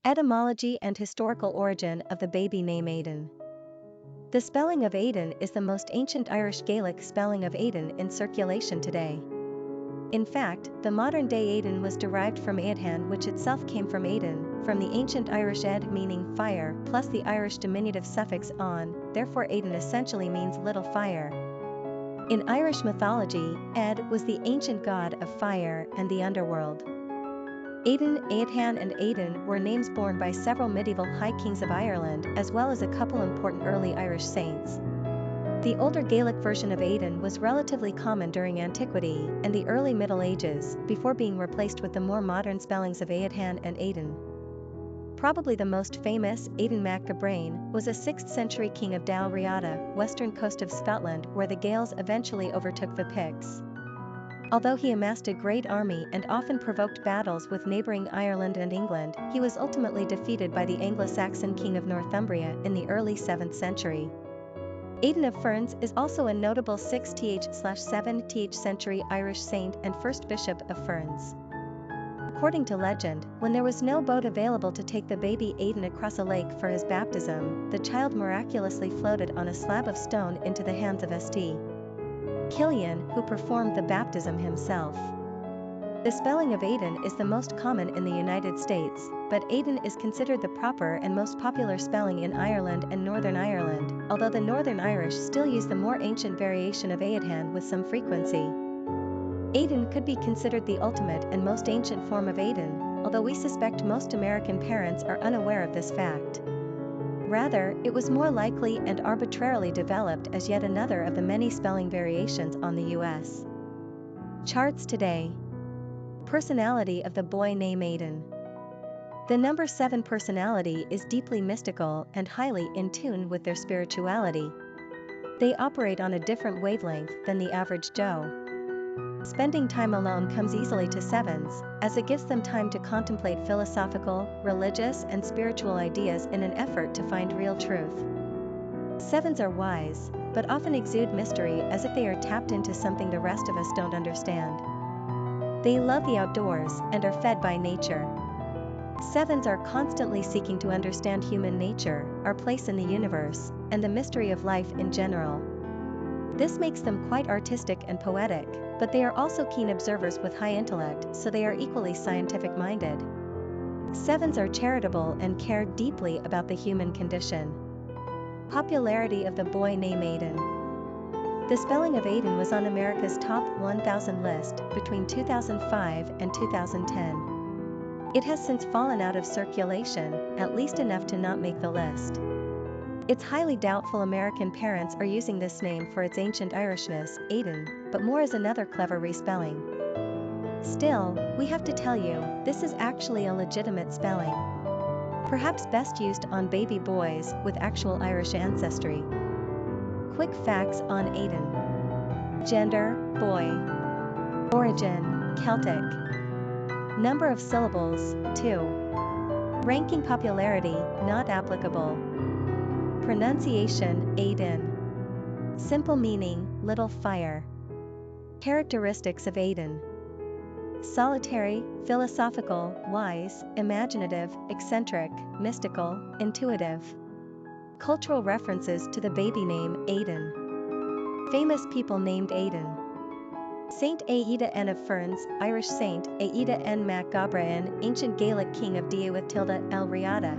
Etymology and historical origin of the baby name Aedan. The spelling of Aidan is the most ancient Irish-Gaelic spelling of Aidan in circulation today. In fact, the modern-day Aidan was derived from Áedhán, which itself came from Aedan, from the ancient Irish ed meaning fire plus the Irish diminutive suffix on, therefore Aidan essentially means little fire. In Irish mythology, Ed was the ancient god of fire and the underworld. Aedan, Aodhán and Aidan were names borne by several medieval high kings of Ireland as well as a couple important early Irish saints. The older Gaelic version of Aidan was relatively common during antiquity and the early Middle Ages, before being replaced with the more modern spellings of Aodhán and Aidan. Probably the most famous, Aidan mac Gabrain, was a 6th century king of Dalriada, western coast of Scotland, where the Gaels eventually overtook the Picts. Although he amassed a great army and often provoked battles with neighbouring Ireland and England, he was ultimately defeated by the Anglo-Saxon king of Northumbria in the early 7th century. Aidan of Ferns is also a notable 6th/7th century Irish saint and first bishop of Ferns. According to legend, when there was no boat available to take the baby Aidan across a lake for his baptism, the child miraculously floated on a slab of stone into the hands of St. Killian, who performed the baptism himself. The spelling of Aidan is the most common in the United States, but Aidan is considered the proper and most popular spelling in Ireland and Northern Ireland, although the Northern Irish still use the more ancient variation of Aodhán with some frequency. Aidan could be considered the ultimate and most ancient form of Aidan, although we suspect most American parents are unaware of this fact. Rather, it was more likely and arbitrarily developed as yet another of the many spelling variations on the U.S. charts today. Personality of the boy named Aidan. The number 7 personality is deeply mystical and highly in tune with their spirituality. They operate on a different wavelength than the average Joe. Spending time alone comes easily to 7s, as it gives them time to contemplate philosophical, religious and spiritual ideas in an effort to find real truth. 7s are wise, but often exude mystery as if they are tapped into something the rest of us don't understand. They love the outdoors and are fed by nature. 7s are constantly seeking to understand human nature, our place in the universe, and the mystery of life in general. This makes them quite artistic and poetic, but they are also keen observers with high intellect, so they are equally scientific-minded. 7s are charitable and care deeply about the human condition. Popularity of the boy named Aidan. The spelling of Aidan was on America's Top 1000 list between 2005 and 2010. It has since fallen out of circulation, at least enough to not make the list. It's highly doubtful American parents are using this name for its ancient Irishness, Aidan, but more is another clever respelling. Still, we have to tell you, this is actually a legitimate spelling. Perhaps best used on baby boys with actual Irish ancestry. Quick facts on Aidan. Gender, boy. Origin, Celtic. Number of syllables, 2. Ranking popularity, not applicable. Pronunciation, Aidan. Simple meaning, little fire. Characteristics of Aidan. Solitary, philosophical, wise, imaginative, eccentric, mystical, intuitive. Cultural references to the baby name Aidan. Famous people named Aidan. Saint Aedan of Ferns, Irish saint, Aedan mac Gabrain, ancient Gaelic king of Díu with tilde el Riada.